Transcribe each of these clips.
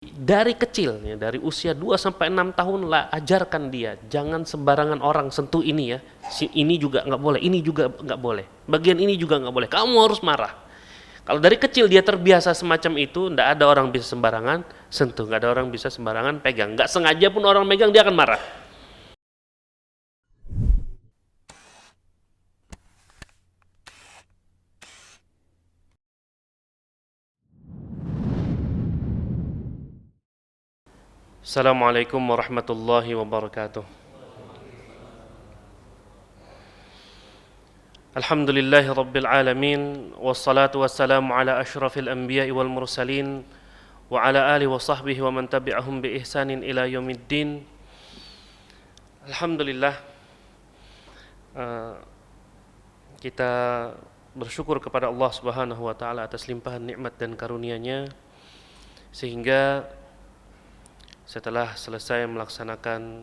Dari kecil ya, dari usia 2 sampai 6 tahun lah ajarkan dia, jangan sembarangan orang sentuh ini ya. Ini juga nggak boleh, ini juga nggak boleh. Bagian ini juga nggak boleh. Kamu harus marah. Kalau dari kecil dia terbiasa semacam itu, nggak ada orang bisa sembarangan sentuh, nggak ada orang bisa sembarangan pegang. Nggak sengaja pun orang megang dia akan marah. Assalamualaikum warahmatullahi wabarakatuh. Alhamdulillahi rabbil alamin, wassalatu wassalamu ala ashrafil anbiya'i wal mursalin, wa ala alihi wa sahbihi wa man tabi'ahum bi ihsanin ila yaumiddin. Alhamdulillah, kita bersyukur kepada Allah Subhanahu wa taala atas limpahan nikmat dan karunia-Nya, sehingga setelah selesai melaksanakan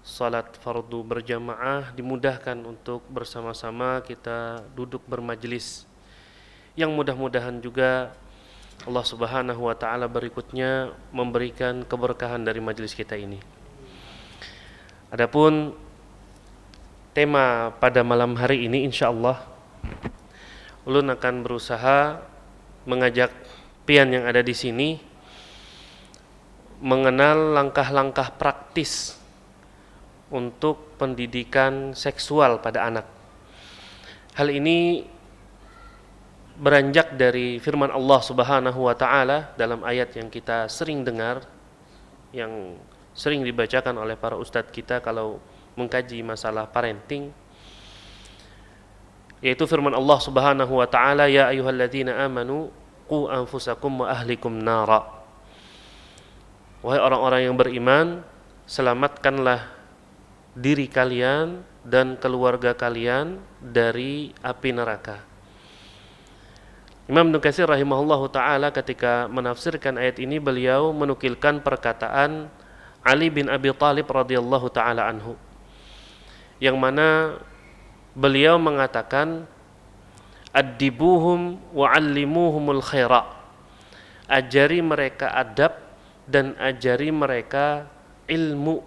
salat fardu berjamaah dimudahkan untuk bersama-sama kita duduk bermajlis, yang mudah-mudahan juga Allah Subhanahu wa taala berikutnya memberikan keberkahan dari majlis kita ini. Adapun tema pada malam hari ini, insyaallah ulun akan berusaha mengajak pian yang ada di sini mengenal langkah-langkah praktis untuk pendidikan seksual pada anak. Hal ini beranjak dari firman Allah Subhanahu wa taala dalam ayat yang kita sering dengar, yang sering dibacakan oleh para ustadz kita kalau mengkaji masalah parenting, yaitu firman Allah Subhanahu wa taala, ya ayyuhalladzina amanu qu anfusakum wa ahlikum nara. Wahai orang-orang yang beriman, selamatkanlah diri kalian dan keluarga kalian dari api neraka. Imam Ibnu Katsir rahimahullahu taala ketika menafsirkan ayat ini, beliau menukilkan perkataan Ali bin Abi Thalib radhiyallahu taala anhu, yang mana beliau mengatakan, addibuhum wa 'allimuhumul khaira. Ajari mereka adab dan ajari mereka ilmu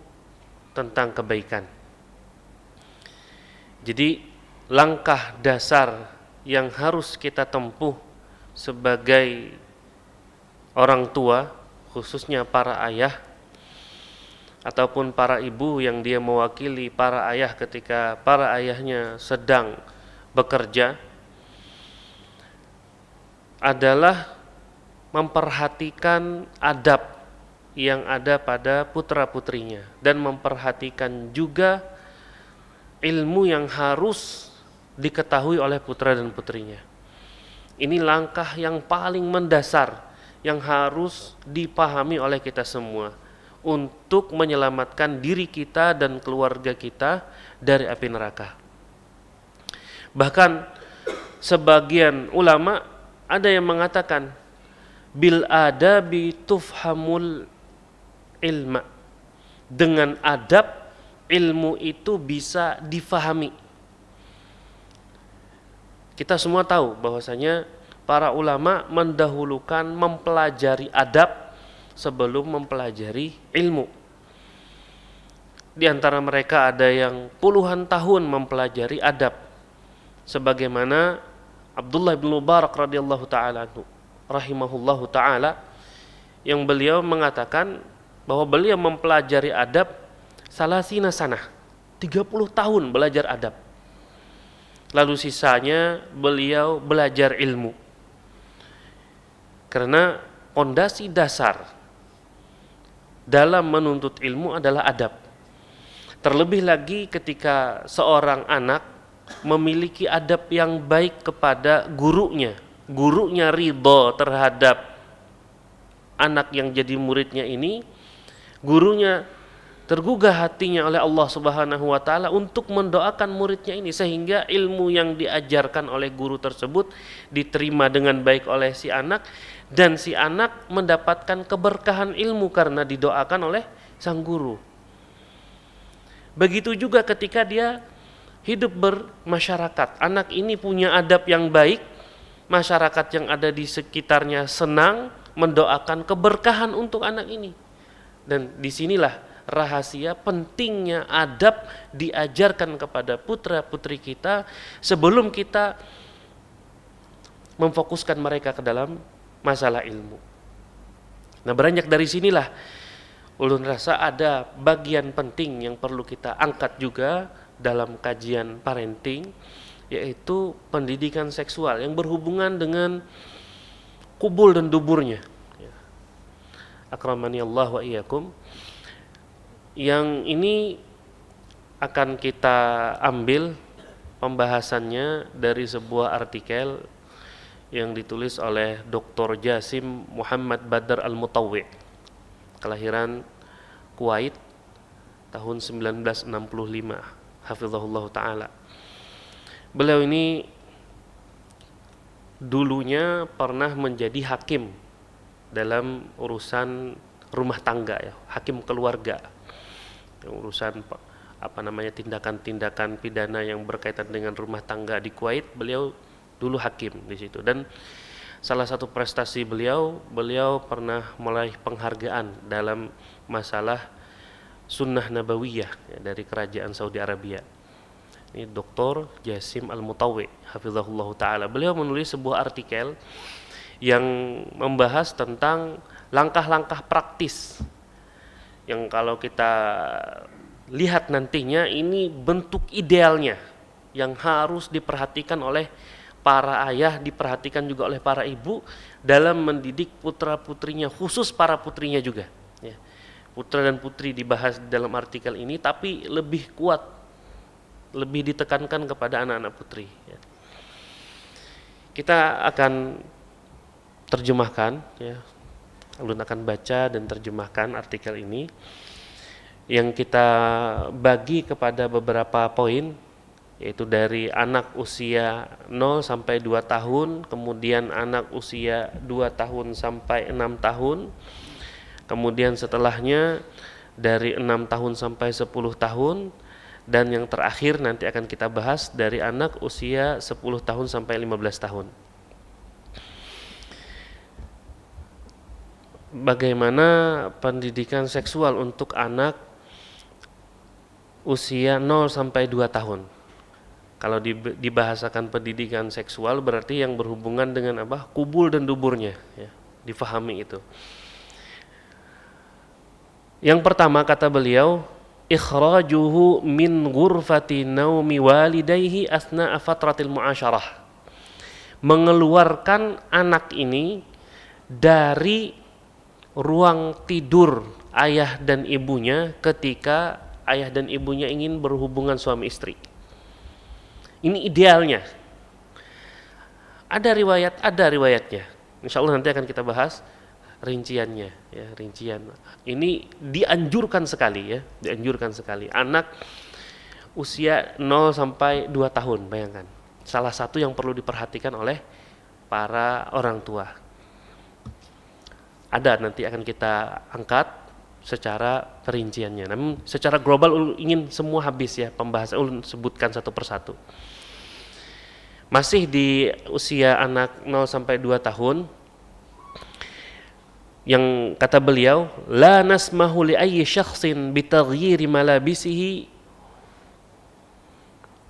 tentang kebaikan. Jadi langkah dasar yang harus kita tempuh sebagai orang tua, khususnya para ayah ataupun para ibu yang dia mewakili para ayah ketika para ayahnya sedang bekerja, adalah memperhatikan adab yang ada pada putra-putrinya dan memperhatikan juga ilmu yang harus diketahui oleh putra dan putrinya. Ini langkah yang paling mendasar yang harus dipahami oleh kita semua untuk menyelamatkan diri kita dan keluarga kita dari api neraka. Bahkan sebagian ulama ada yang mengatakan, bil adabi tufhamul ilma. Dengan adab, ilmu itu bisa difahami. Kita semua tahu bahwasanya para ulama mendahulukan mempelajari adab sebelum mempelajari ilmu. Di antara mereka ada yang puluhan tahun mempelajari adab, sebagaimana Abdullah bin Mubarak radhiyallahu taala anhu rahimahullahu taala, yang beliau mengatakan bahwa beliau mempelajari adab salasina sanah, 30 tahun belajar adab. Lalu sisanya beliau belajar ilmu. Karena pondasi dasar dalam menuntut ilmu adalah adab. Terlebih lagi ketika seorang anak memiliki adab yang baik kepada gurunya, gurunya ridho terhadap anak yang jadi muridnya ini, gurunya tergugah hatinya oleh Allah Subhanahu wa taala untuk mendoakan muridnya ini, sehingga ilmu yang diajarkan oleh guru tersebut diterima dengan baik oleh si anak, dan si anak mendapatkan keberkahan ilmu karena didoakan oleh sang guru. Begitu juga ketika dia hidup bermasyarakat, anak ini punya adab yang baik, masyarakat yang ada di sekitarnya senang, mendoakan keberkahan untuk anak ini. Dan disinilah rahasia pentingnya adab diajarkan kepada putra-putri kita sebelum kita memfokuskan mereka ke dalam masalah ilmu. Nah, beranjak dari sinilah ulun rasa ada bagian penting yang perlu kita angkat juga dalam kajian parenting, yaitu pendidikan seksual yang berhubungan dengan kubul dan duburnya. Akramani Allah wa iyyakum. Yang ini akan kita ambil pembahasannya dari sebuah artikel yang ditulis oleh Dr. Jasim Muhammad Badr Al-Mutawwi, kelahiran Kuwait tahun 1965, hafizahullah ta'ala. Beliau ini dulunya pernah menjadi hakim dalam urusan rumah tangga, ya, hakim keluarga, urusan tindakan-tindakan pidana yang berkaitan dengan rumah tangga di Kuwait. Beliau dulu hakim di situ, dan salah satu prestasi beliau pernah meraih penghargaan dalam masalah sunnah nabawiyah, ya, dari kerajaan Saudi Arabia. Ini Dr. Jasim Al-Mutawwi, hafizahullah ta'ala. Beliau menulis sebuah artikel yang membahas tentang langkah-langkah praktis yang kalau kita lihat nantinya ini bentuk idealnya yang harus diperhatikan oleh para ayah, diperhatikan juga oleh para ibu dalam mendidik putra-putrinya, khusus para putrinya juga, ya. Putra dan putri dibahas dalam artikel ini, tapi lebih kuat, lebih ditekankan kepada anak-anak putri, ya. Kita akan terjemahkan, ya, ulun akan baca dan terjemahkan artikel ini yang kita bagi kepada beberapa poin, yaitu dari anak usia 0 sampai 2 tahun, kemudian anak usia 2 tahun sampai 6 tahun, kemudian setelahnya dari 6 tahun sampai 10 tahun, dan yang terakhir nanti akan kita bahas dari anak usia 10 tahun sampai 15 tahun. Bagaimana pendidikan seksual untuk anak usia 0 sampai 2 tahun? Kalau dibahasakan pendidikan seksual berarti yang berhubungan dengan apa? Kubul dan duburnya, ya, difahami itu. Yang pertama kata beliau, ikhrajuhu min ghurfati naumi walidayhi asna'a fatratil muasyarah. Mengeluarkan anak ini dari ruang tidur ayah dan ibunya ketika ayah dan ibunya ingin berhubungan suami istri. Ini idealnya. Ada riwayatnya. Insya Allah nanti akan kita bahas rinciannya, ya, rincian. Ini dianjurkan sekali, ya, dianjurkan sekali. Anak usia 0 sampai 2 tahun, bayangkan. Salah satu yang perlu diperhatikan oleh para orang tua. Ada, nanti akan kita angkat secara perinciannya. Namun secara global ingin semua habis, ya, pembahasan ulun sebutkan satu persatu. Masih di usia anak 0 sampai 2 tahun, yang kata beliau, la nasmahu li ayyi syakhsin bi taghyiri malabisihi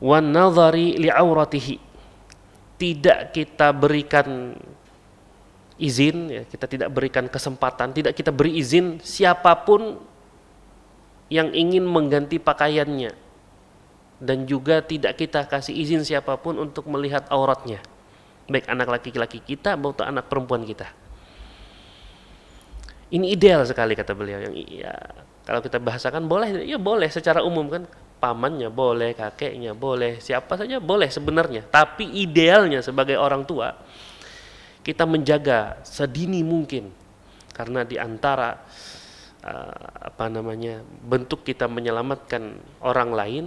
wan nadhari li auratihi. Tidak kita berikan izin, ya, kita tidak berikan kesempatan, tidak kita beri izin siapapun yang ingin mengganti pakaiannya, dan juga tidak kita kasih izin siapapun untuk melihat auratnya, baik anak laki-laki kita maupun anak perempuan kita. Ini ideal sekali kata beliau. Yang ya, kalau kita bahasakan boleh, ya boleh secara umum kan, pamannya boleh, kakeknya boleh, siapa saja boleh sebenarnya. Tapi idealnya sebagai orang tua kita menjaga sedini mungkin, karena di antara bentuk kita menyelamatkan orang lain,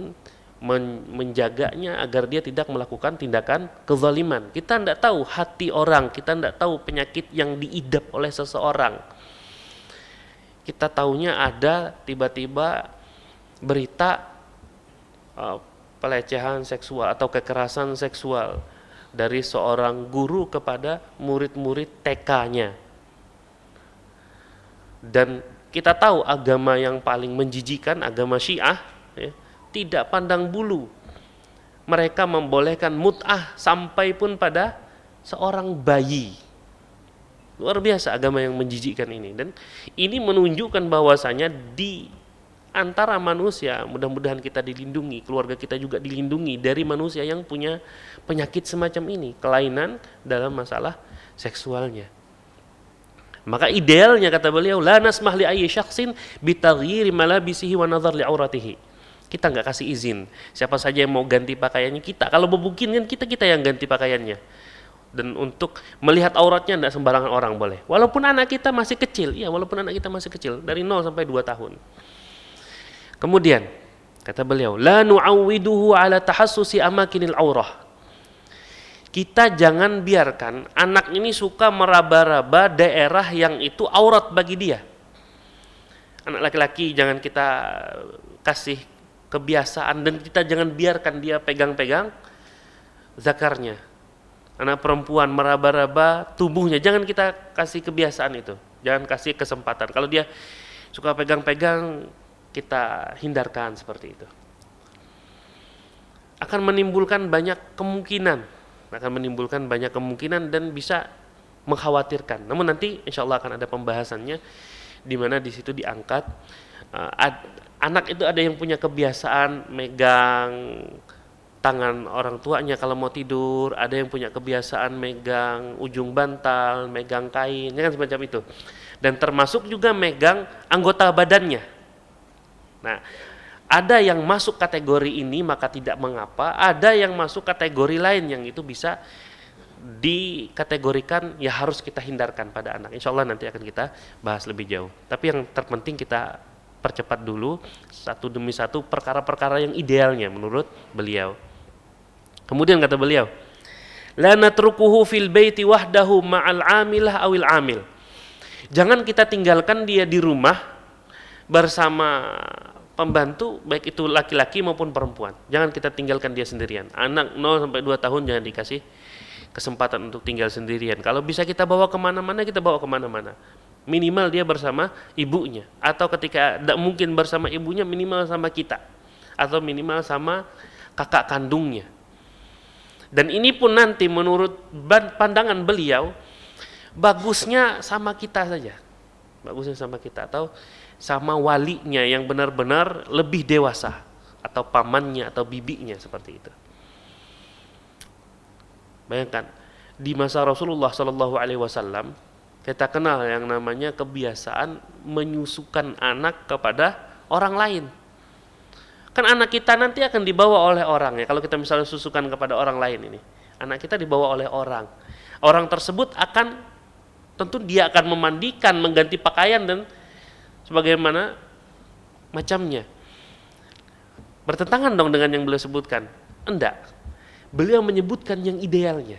menjaganya agar dia tidak melakukan tindakan kezaliman. Kita tidak tahu hati orang, kita tidak tahu penyakit yang diidap oleh seseorang. Kita taunya ada tiba-tiba berita pelecehan seksual atau kekerasan seksual dari seorang guru kepada murid-murid TK-nya. Dan kita tahu agama yang paling menjijikan, agama Syiah, ya, tidak pandang bulu. Mereka membolehkan mut'ah sampai pun pada seorang bayi. Luar biasa agama yang menjijikkan ini. Dan ini menunjukkan bahwasanya di antara manusia, mudah-mudahan kita dilindungi, keluarga kita juga dilindungi dari manusia yang punya penyakit semacam ini, kelainan dalam masalah seksualnya. Maka idealnya kata beliau, la nasmah li ayyi syakhsin bitaghyiri malabisihi wa nadhar li auratihi. Kita nggak kasih izin siapa saja yang mau ganti pakaiannya kita. Kalau mungkin kan kita yang ganti pakaiannya. Dan untuk melihat auratnya tidak sembarangan orang boleh. Walaupun anak kita masih kecil, iya walaupun anak kita masih kecil dari 0 sampai 2 tahun. Kemudian kata beliau, la nu'awwiduhu ala tahassusi amakinil aurah. Kita jangan biarkan anak ini suka meraba-raba daerah yang itu aurat bagi dia. Anak laki-laki jangan kita kasih kebiasaan dan kita jangan biarkan dia pegang-pegang zakarnya. Anak perempuan meraba-raba tubuhnya, jangan kita kasih kebiasaan itu. Jangan kasih kesempatan. Kalau dia suka pegang-pegang, kita hindarkan seperti itu. Akan menimbulkan banyak kemungkinan dan bisa mengkhawatirkan. Namun nanti insya Allah akan ada pembahasannya di mana di situ diangkat anak itu ada yang punya kebiasaan megang tangan orang tuanya kalau mau tidur, ada yang punya kebiasaan megang ujung bantal, megang kain, kan semacam itu. Dan termasuk juga megang anggota badannya. Nah, ada yang masuk kategori ini maka tidak mengapa, ada yang masuk kategori lain yang itu bisa dikategorikan ya harus kita hindarkan pada anak. Insya Allah nanti akan kita bahas lebih jauh. Tapi yang terpenting kita percepat dulu satu demi satu perkara-perkara yang idealnya menurut beliau. Kemudian kata beliau, la natrukuhu fil baiti wahdahu ma'al amilah awil amil. Jangan kita tinggalkan dia di rumah bersama pembantu, baik itu laki-laki maupun perempuan. Jangan kita tinggalkan dia sendirian. Anak 0 sampai 2 tahun jangan dikasih kesempatan untuk tinggal sendirian. Kalau bisa kita bawa kemana-mana, kita bawa kemana-mana. Minimal dia bersama ibunya. Atau ketika tidak mungkin bersama ibunya, minimal sama kita. Atau minimal sama kakak kandungnya. Dan ini pun nanti menurut pandangan beliau, bagusnya sama kita saja. Bagusnya sama kita. Atau sama walinya yang benar-benar lebih dewasa, atau pamannya atau bibinya, seperti itu. Bayangkan di masa Rasulullah SAW kita kenal yang namanya kebiasaan menyusukan anak kepada orang lain. Kan anak kita nanti akan dibawa oleh orang ya. Kalau kita misalnya susukan kepada orang lain ini, anak kita dibawa oleh orang. Orang tersebut akan tentu dia akan memandikan, mengganti pakaian dan sebagaimana macamnya. Bertentangan dong dengan yang beliau sebutkan? Enggak. Beliau menyebutkan yang idealnya.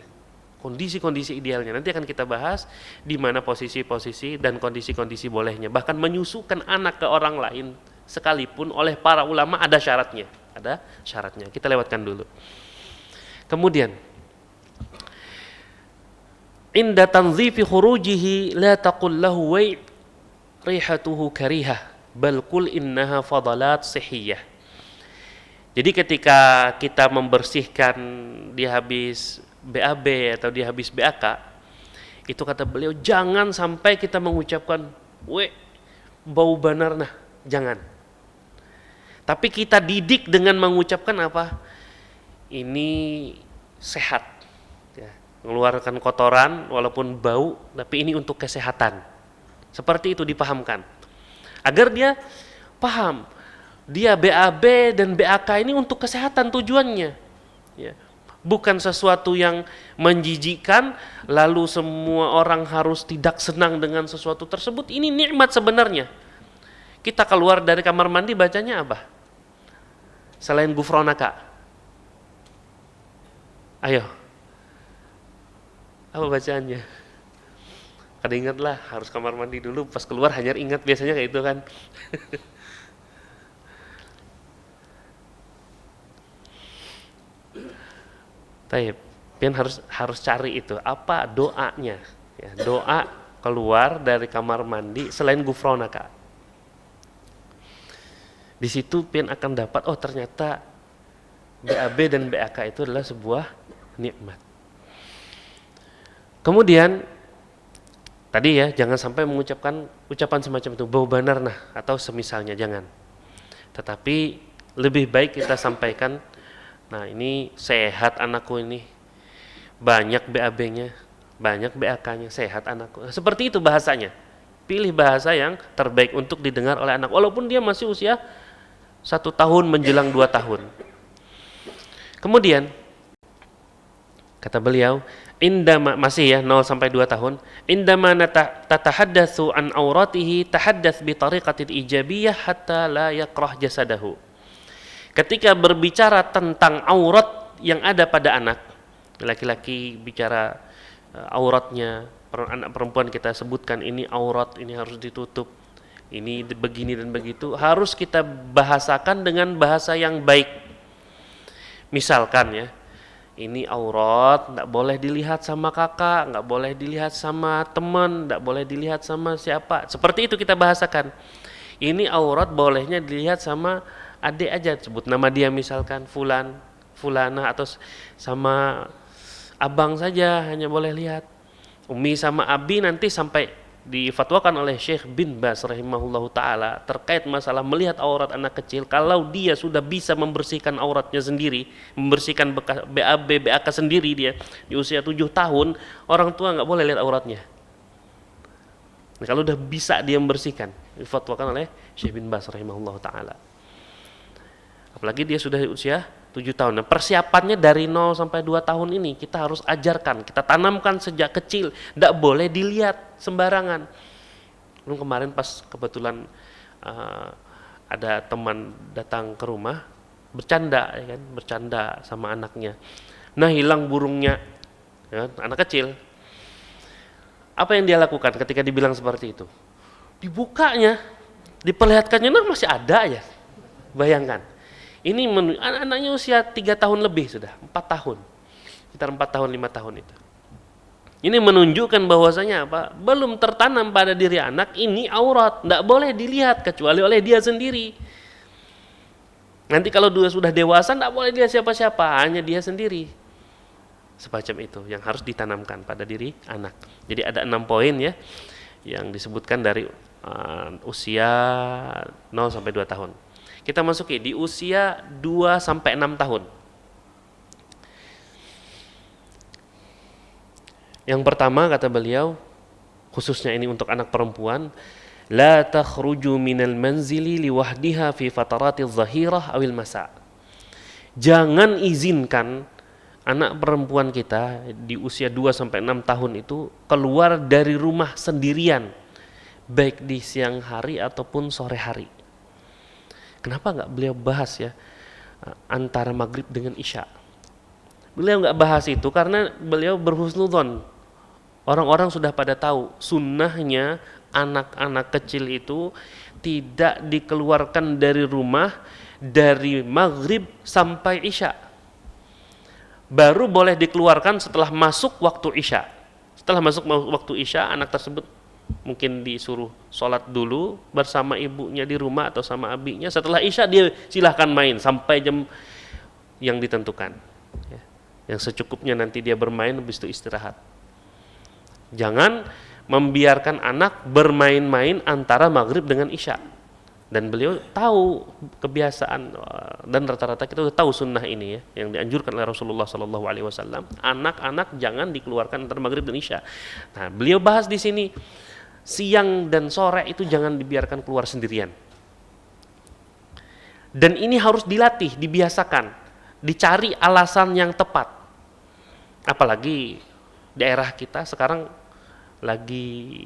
Kondisi-kondisi idealnya. Nanti akan kita bahas di mana posisi-posisi dan kondisi-kondisi bolehnya. Bahkan menyusukan anak ke orang lain sekalipun oleh para ulama ada syaratnya. Ada syaratnya. Kita lewatkan dulu. Kemudian inda tanzifi khurujihi la taqul lahu wai' rihatuhu karihah bal qul innaha fadalat sihiyah. Jadi ketika kita membersihkan dia habis BAB atau dia habis BAK, itu kata beliau jangan sampai kita mengucapkan bau banar, nah jangan. Tapi kita didik dengan mengucapkan apa? Ini sehat ya, mengeluarkan kotoran walaupun bau, tapi ini untuk kesehatan. Seperti itu dipahamkan. Agar dia paham, dia BAB dan BAK ini untuk kesehatan tujuannya. Ya. Bukan sesuatu yang menjijikkan, lalu semua orang harus tidak senang dengan sesuatu tersebut. Ini nikmat sebenarnya. Kita keluar dari kamar mandi bacanya apa? Selain gufronaka. Ayo. Apa bacaannya? Kada ingatlah, harus kamar mandi dulu, pas keluar hanya ingat, biasanya kayak itu kan. Taib, pian harus cari itu apa doanya, ya, doa keluar dari kamar mandi selain gufronaka. Di situ pian akan dapat, oh ternyata BAB dan BAK itu adalah sebuah nikmat. Kemudian tadi ya, jangan sampai mengucapkan ucapan semacam itu, bau banar nah, atau semisalnya, jangan. Tetapi lebih baik kita sampaikan, nah ini sehat anakku ini, banyak BAB-nya, banyak BAK-nya, sehat anakku. Seperti itu bahasanya. Pilih bahasa yang terbaik untuk didengar oleh anak, walaupun dia masih usia 1 tahun menjelang 2 tahun. Kemudian kata beliau, indama, masih ya 0 sampai 2 tahun, indama tatahaddatsu an auratihi tahaddats bi tariqatin ijabiyah hatta la yakrah jasadahu. Ketika berbicara tentang aurat yang ada pada anak, laki-laki bicara auratnya, anak perempuan kita sebutkan ini aurat, ini harus ditutup, ini begini dan begitu, harus kita bahasakan dengan bahasa yang baik. Misalkan ya, ini aurat, nggak boleh dilihat sama kakak, nggak boleh dilihat sama teman, nggak boleh dilihat sama siapa. Seperti itu kita bahasakan. Ini aurat bolehnya dilihat sama adik aja, sebut nama dia misalkan fulan, fulana, atau sama abang saja hanya boleh lihat. Umi sama abi nanti sampai difatwakan oleh Syekh bin Baz rahimahullahu ta'ala terkait masalah melihat aurat anak kecil. Kalau dia sudah bisa membersihkan auratnya sendiri, membersihkan bekas BAB, BAK sendiri, dia di usia 7 tahun, orang tua nggak boleh lihat auratnya. Nah, kalau udah bisa dia membersihkan, difatwakan oleh Syekh bin Baz rahimahullahu ta'ala. Apalagi dia sudah di usia 7 tahun. Nah, persiapannya dari 0 sampai 2 tahun ini kita harus ajarkan, kita tanamkan sejak kecil, tidak boleh dilihat sembarangan. Kemarin pas kebetulan ada teman datang ke rumah, bercanda ya kan, bercanda sama anaknya. Nah, hilang burungnya, ya, anak kecil. Apa yang dia lakukan ketika dibilang seperti itu? Dibukanya, diperlihatkannya, nah masih ada ya. Bayangkan. Ini anaknya usia 3 tahun lebih sudah, 4 tahun. Sekitar 4 tahun, 5 tahun itu. Ini menunjukkan bahwasanya apa? Belum tertanam pada diri anak ini aurat, tidak boleh dilihat kecuali oleh dia sendiri. Nanti kalau dia sudah dewasa tidak boleh dilihat siapa-siapa, hanya dia sendiri. Semacam itu yang harus ditanamkan pada diri anak. Jadi ada 6 poin ya yang disebutkan dari usia 0 sampai 2 tahun. Kita masuki di usia 2 sampai 6 tahun. Yang pertama kata beliau, khususnya ini untuk anak perempuan, la takhruju minal manzili liwahdiha fi fataratiz zahirah awil masa. Jangan izinkan anak perempuan kita di usia 2 sampai 6 tahun itu keluar dari rumah sendirian, baik di siang hari ataupun sore hari. Kenapa nggak beliau bahas ya antara maghrib dengan isya? Beliau nggak bahas itu karena beliau berhusnudzon. Orang-orang sudah pada tahu sunnahnya anak-anak kecil itu tidak dikeluarkan dari rumah dari maghrib sampai isya. Baru boleh dikeluarkan setelah masuk waktu isya. Setelah masuk waktu isya, anak tersebut mungkin disuruh sholat dulu bersama ibunya di rumah atau sama abinya. Setelah isya dia silahkan main sampai jam yang ditentukan ya. Yang secukupnya nanti dia bermain, habis itu istirahat. Jangan membiarkan anak bermain-main antara maghrib dengan isya. Dan beliau tahu kebiasaan dan rata-rata kita tahu sunnah ini ya, yang dianjurkan oleh Rasulullah SAW. Anak-anak jangan dikeluarkan antara maghrib dan isya. Nah, beliau bahas di sini siang dan sore itu jangan dibiarkan keluar sendirian. Dan ini harus dilatih, dibiasakan, dicari alasan yang tepat. Apalagi daerah kita sekarang lagi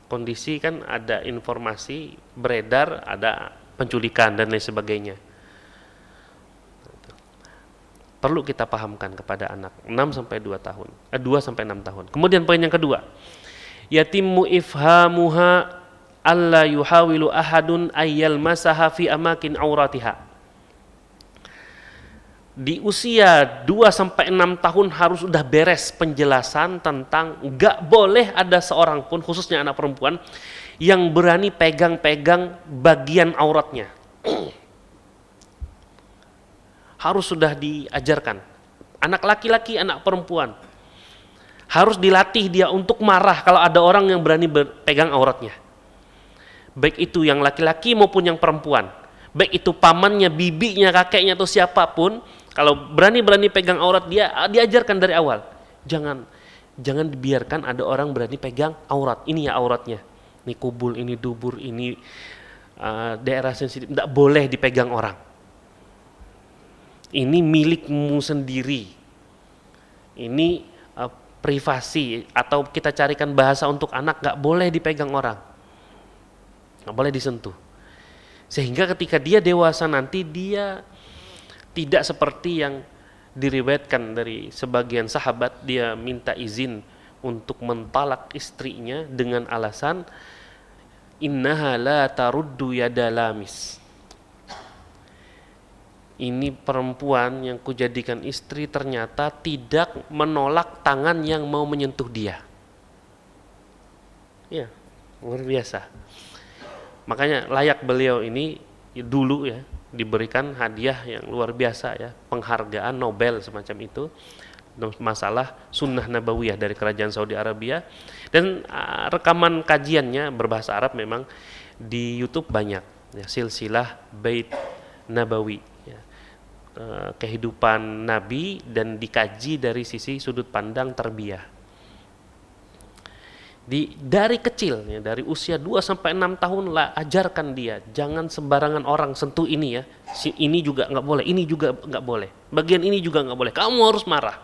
kondisi kan ada informasi beredar, ada penculikan dan lain sebagainya. Perlu kita pahamkan kepada anak 6 sampai 2 tahun, 2 sampai 6 tahun. Kemudian poin yang kedua, yatimmu ifhamuha alla yuhawilu ahadun ayyal masaha fi amakin auratiha. di usia 2 sampai 6 tahun harus udah beres penjelasan tentang nggak boleh ada seorang pun, khususnya anak perempuan, yang berani pegang-pegang bagian auratnya. Harus sudah diajarkan. Anak laki-laki, anak perempuan. Harus dilatih dia untuk marah kalau ada orang yang berani pegang auratnya. Baik itu yang laki-laki maupun yang perempuan. Baik itu pamannya, bibinya, kakeknya atau siapapun, kalau berani pegang aurat dia, diajarkan dari awal. Jangan dibiarkan ada orang berani pegang aurat. Ini ya auratnya. Ini kubul, ini dubur, ini daerah sensitif. Tidak boleh dipegang orang. Ini milikmu sendiri. Ini privasi, atau kita carikan bahasa untuk anak, nggak boleh dipegang orang. Nggak boleh disentuh. Sehingga ketika dia dewasa nanti, dia tidak seperti yang diriwayatkan dari sebagian sahabat, dia minta izin untuk mentalak istrinya dengan alasan innaha la taruddu yada lamis. Ini perempuan yang kujadikan istri ternyata tidak menolak tangan yang mau menyentuh dia. Ya, luar biasa. Makanya layak beliau ini dulu ya diberikan hadiah yang luar biasa ya, penghargaan Nobel semacam itu, masalah sunnah nabawiyah dari kerajaan Saudi Arabia. Dan rekaman kajiannya berbahasa Arab memang di YouTube banyak ya, silsilah Bait Nabawi ya, kehidupan Nabi dan dikaji dari sisi sudut pandang tarbiyah. Dari kecil ya, dari usia 2 sampai 6 tahun lah ajarkan dia, jangan sembarangan orang sentuh ini ya, ini juga nggak boleh, ini juga nggak boleh, bagian ini juga nggak boleh, kamu harus marah.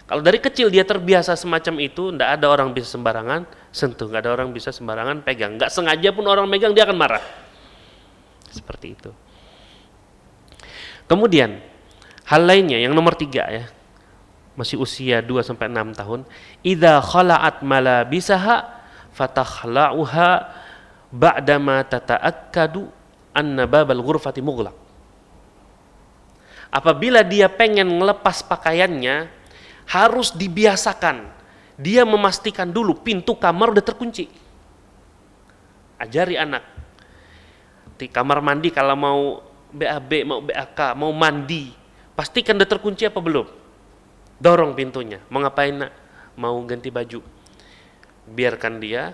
Kalau dari kecil dia terbiasa semacam itu, nggak ada orang bisa sembarangan sentuh, nggak ada orang bisa sembarangan pegang, nggak sengaja pun orang megang dia akan marah. Seperti itu. Kemudian hal lainnya yang nomor 3 ya, masih usia 2 sampai 6 tahun, idza khala'at malabisaha fatakhla'uha ba'dama tata'akkadu anna babal ghurfati mughlaq. Apabila dia pengen ngelepas pakaiannya, harus dibiasakan dia memastikan dulu pintu kamar udah terkunci. Ajari anak di kamar mandi, kalau mau BAB, mau BAK, mau mandi, pastikan udah terkunci apa belum. Dorong pintunya, mau ngapain nak? Mau ganti baju, biarkan dia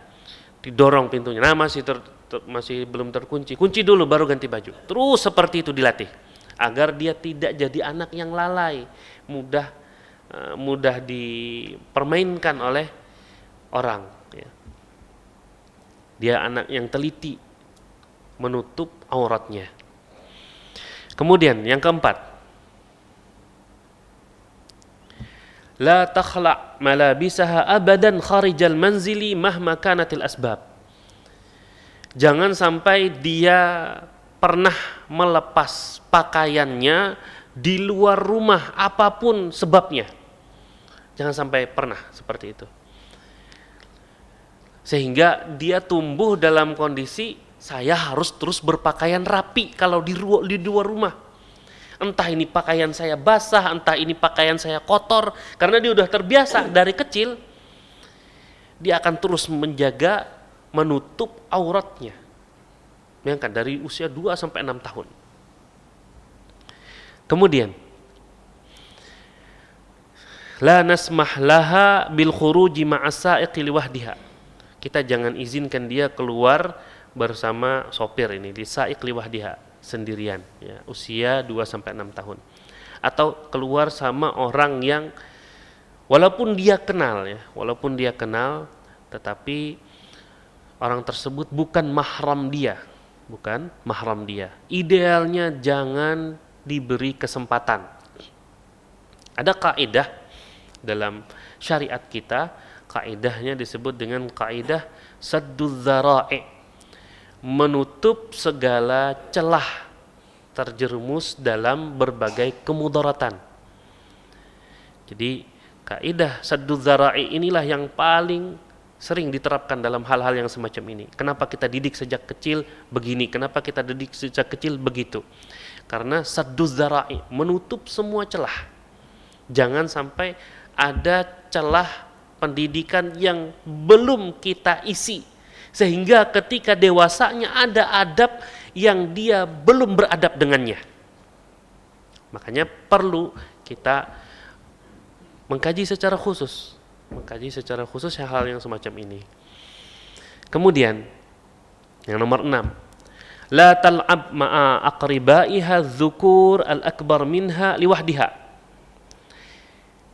didorong pintunya. Nah masih belum terkunci, kunci dulu baru ganti baju. Terus seperti itu dilatih agar dia tidak jadi anak yang lalai, mudah dipermainkan oleh orang ya. Dia anak yang teliti menutup auratnya. Kemudian yang keempat, la takhla' malabisaha abadan kharijal manzili mahma kanatil asbab. Jangan sampai dia pernah melepas pakaiannya di luar rumah apapun sebabnya. Jangan sampai pernah seperti itu. Sehingga dia tumbuh dalam kondisi saya harus terus berpakaian rapi kalau di luar rumah. Entah ini pakaian saya basah, entah ini pakaian saya kotor, karena dia udah terbiasa dari kecil, dia akan terus menjaga menutup auratnya. Bayangkan dari usia 2 sampai 6 tahun. Kemudian la nasmah laha bil khuruji ma'as-sa'iqi liwahdiha. Kita jangan izinkan dia keluar bersama sopir ini, di sa'iq liwahdiha, sendirian ya, usia 2 sampai 6 tahun. Atau keluar sama orang yang walaupun dia kenal tetapi orang tersebut bukan mahram dia. Idealnya jangan diberi kesempatan. Ada kaidah dalam syariat kita, kaidahnya disebut dengan kaidah sadduz dzara'i, menutup segala celah terjerumus dalam berbagai kemudaratan. Jadi kaidah sadduz dzara'i inilah yang paling sering diterapkan dalam hal-hal yang semacam ini. Kenapa kita didik sejak kecil begini, kenapa kita didik sejak kecil begitu? Karena sadduz dzara'i, menutup semua celah. Jangan sampai ada celah pendidikan yang belum kita isi, sehingga ketika dewasanya ada adab yang dia belum beradab dengannya. Makanya perlu kita mengkaji secara khusus hal yang semacam ini. Kemudian yang nomor 6, la tal'ab ma'a aqribaiha dzukur al-akbar minha liwahdiha.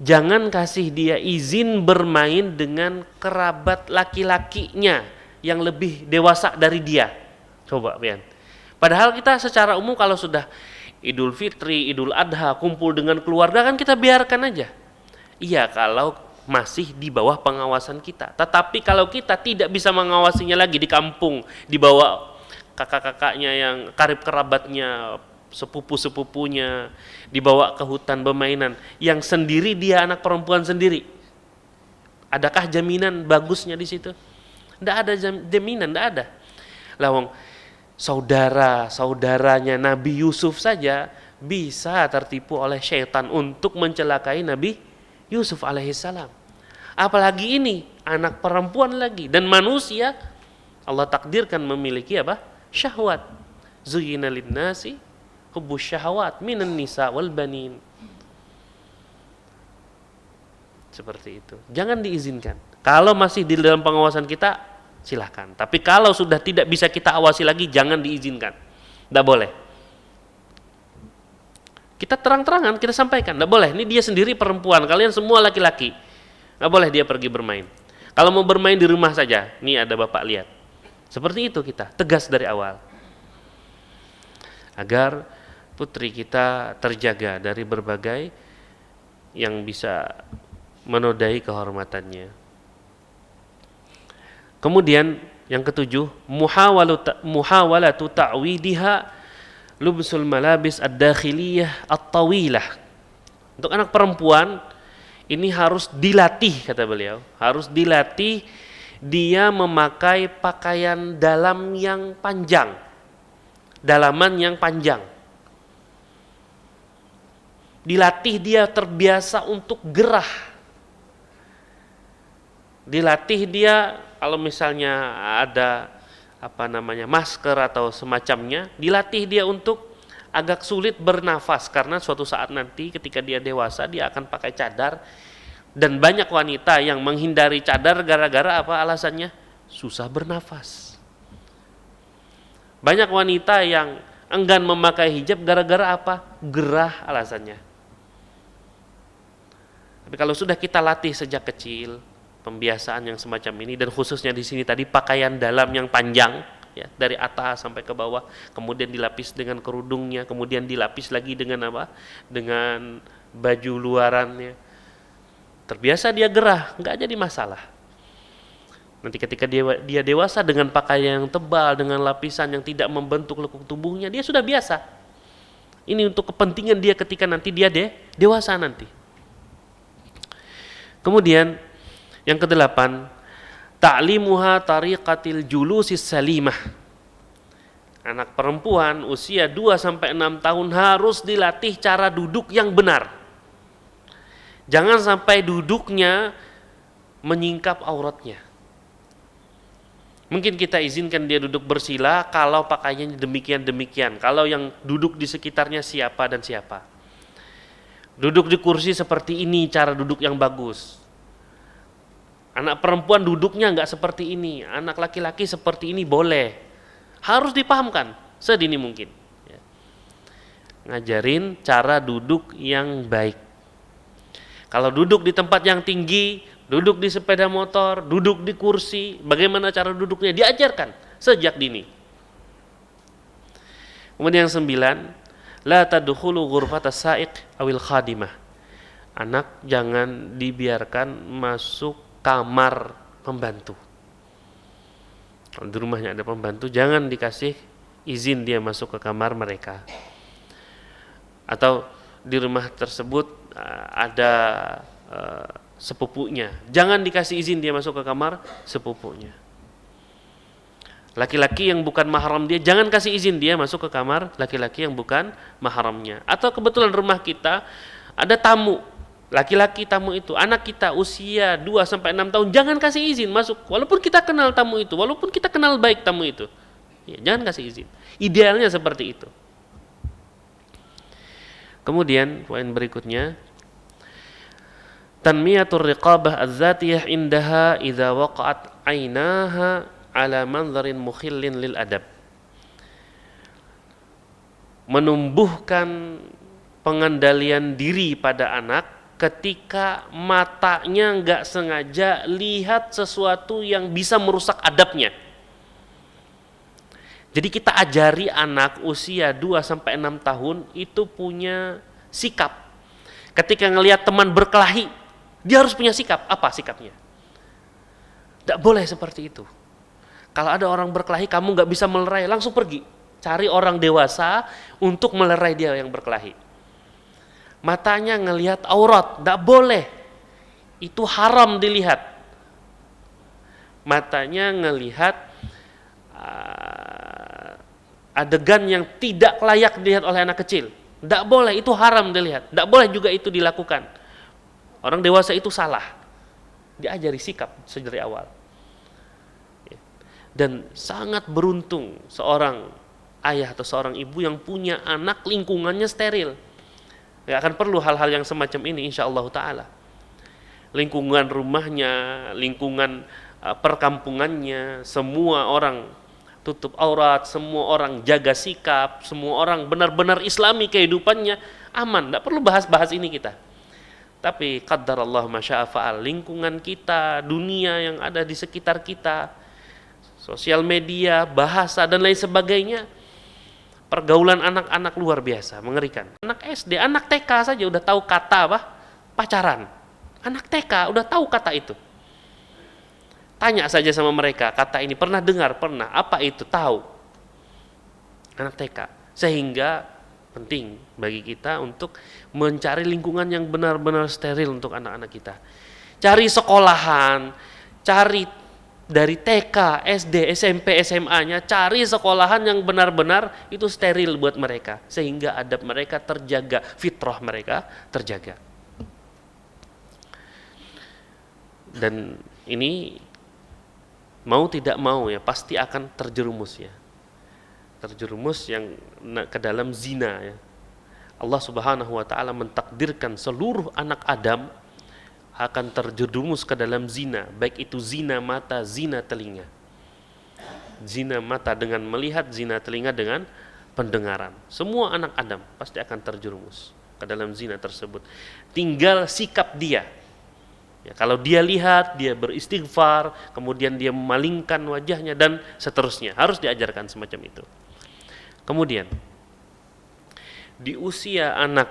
Jangan kasih dia izin bermain dengan kerabat laki-lakinya yang lebih dewasa dari dia. Coba Pian. Padahal kita secara umum kalau sudah Idul Fitri, Idul Adha, kumpul dengan keluarga kan kita biarkan aja. Iya kalau masih di bawah pengawasan kita. Tetapi kalau kita tidak bisa mengawasinya lagi di kampung, dibawa kakak-kakaknya yang karib kerabatnya, sepupu-sepupunya, dibawa ke hutan bermainan, yang sendiri dia anak perempuan sendiri. Adakah jaminan bagusnya di situ? Tidak ada jaminan, tidak ada. Lawang saudara-saudaranya Nabi Yusuf saja bisa tertipu oleh syaitan untuk mencelakai Nabi Yusuf alaihissalam. Apalagi ini anak perempuan lagi dan manusia Allah takdirkan memiliki apa? Syahwat. Zuyyina lin-nasi hubbus syahawat minan nisa wal banin. Seperti itu. Jangan diizinkan. Kalau masih di dalam pengawasan kita, silahkan. Tapi kalau sudah tidak bisa kita awasi lagi, jangan diizinkan. Tidak boleh. Kita terang-terangan, kita sampaikan. Tidak boleh. Ini dia sendiri perempuan, kalian semua laki-laki. Tidak boleh dia pergi bermain. Kalau mau bermain di rumah saja, ini ada bapak lihat. Seperti itu kita, tegas dari awal. Agar putri kita terjaga dari berbagai yang bisa menodai kehormatannya. Kemudian yang ketujuh, muhawalatu ta'widiha lubsul malabis ad-dakhiliyah at-tawilah. Untuk anak perempuan ini harus dilatih, kata beliau, harus dilatih dia memakai pakaian dalam yang panjang, dalaman yang panjang. Dilatih dia terbiasa untuk gerah. Dilatih dia kalau misalnya ada masker atau semacamnya, dilatih dia untuk agak sulit bernafas karena suatu saat nanti ketika dia dewasa dia akan pakai cadar, dan banyak wanita yang menghindari cadar gara-gara apa alasannya? Susah bernafas. Banyak wanita yang enggan memakai hijab gara-gara apa? Gerah alasannya. Tapi kalau sudah kita latih sejak kecil pembiasaan yang semacam ini, dan khususnya di sini tadi pakaian dalam yang panjang ya, dari atas sampai ke bawah, kemudian dilapis dengan kerudungnya, kemudian dilapis lagi dengan apa? Dengan baju luarannya. Terbiasa dia gerah, nggak jadi masalah. Nanti ketika dia dewasa dengan pakaian yang tebal, dengan lapisan yang tidak membentuk lekuk tubuhnya, dia sudah biasa. Ini untuk kepentingan dia ketika nanti dia dewasa nanti. Kemudian yang kedelapan, ta'limuha tariqatil julusis salimah. Anak perempuan usia 2-6 tahun harus dilatih cara duduk yang benar. Jangan sampai duduknya menyingkap auratnya. Mungkin kita izinkan dia duduk bersila kalau pakaiannya demikian-demikian. Kalau yang duduk di sekitarnya siapa dan siapa. Duduk di kursi seperti ini cara duduk yang bagus. Anak perempuan duduknya enggak seperti ini. Anak laki-laki seperti ini boleh. Harus dipahamkan sedini mungkin. Ngajarin cara duduk yang baik. Kalau duduk di tempat yang tinggi, duduk di sepeda motor, duduk di kursi, bagaimana cara duduknya diajarkan sejak dini. Kemudian yang 9, la tadkhulu ghurfatas sa'iq awil khadimah. Anak jangan dibiarkan masuk kamar pembantu. Kalau di rumahnya ada pembantu, jangan dikasih izin dia masuk ke kamar mereka. Atau di rumah tersebut ada sepupunya. Jangan dikasih izin dia masuk ke kamar sepupunya. Laki-laki yang bukan mahram dia, jangan kasih izin dia masuk ke kamar laki-laki yang bukan mahramnya. Atau kebetulan rumah kita ada tamu, laki-laki tamu itu, anak kita usia 2-6 tahun, jangan kasih izin masuk. Walaupun kita kenal tamu itu, walaupun kita kenal baik tamu itu. Ya, jangan kasih izin. Idealnya seperti itu. Kemudian poin berikutnya, tanmiyatur riqabah az-zatiyah indaha idza waqa'at 'ainaha ala manzarin mukhillin lil adab. Menumbuhkan pengendalian diri pada anak ketika matanya nggak sengaja lihat sesuatu yang bisa merusak adabnya. Jadi kita ajari anak usia 2-6 tahun itu punya sikap. Ketika ngelihat teman berkelahi, dia harus punya sikap. Apa sikapnya? Tidak boleh seperti itu. Kalau ada orang berkelahi, kamu nggak bisa melerai, langsung pergi. Cari orang dewasa untuk melerai dia yang berkelahi. Matanya ngelihat aurat, tidak boleh. Itu haram dilihat. Matanya ngelihat adegan yang tidak layak dilihat oleh anak kecil. Tidak boleh, itu haram dilihat. Tidak boleh juga itu dilakukan. Orang dewasa itu salah. Diajari sikap sejak dari awal. Dan sangat beruntung seorang ayah atau seorang ibu yang punya anak lingkungannya steril. Gak akan perlu hal-hal yang semacam ini insyaallah ta'ala. Lingkungan rumahnya, lingkungan perkampungannya, semua orang tutup aurat, semua orang jaga sikap, semua orang benar-benar islami kehidupannya, aman, tidak perlu bahas-bahas ini kita. Tapi qaddarallah masya'a fa'al, lingkungan kita, dunia yang ada di sekitar kita, sosial media, bahasa dan lain sebagainya, pergaulan anak-anak luar biasa, mengerikan. Anak SD, anak TK saja udah tahu kata apa? Pacaran. Anak TK udah tahu kata itu. Tanya saja sama mereka, kata ini pernah dengar? Pernah. Apa itu? Tahu. Anak TK. Sehingga penting bagi kita untuk mencari lingkungan yang benar-benar steril untuk anak-anak kita. Cari sekolahan, cari dari TK, SD, SMP, SMA-nya, cari sekolahan yang benar-benar itu steril buat mereka. Sehingga adab mereka terjaga, fitrah mereka terjaga. Dan ini mau tidak mau ya pasti akan terjerumus ya, terjerumus yang ke dalam zina ya. Allah Subhanahu wa taala mentakdirkan seluruh anak Adam akan terjerumus ke dalam zina, baik itu zina mata, zina telinga. Zina mata dengan melihat, zina telinga dengan pendengaran. Semua anak Adam pasti akan terjerumus ke dalam zina tersebut. Tinggal sikap dia. Ya, kalau dia lihat, dia beristighfar, kemudian dia memalingkan wajahnya dan seterusnya. Harus diajarkan semacam itu. Kemudian di usia anak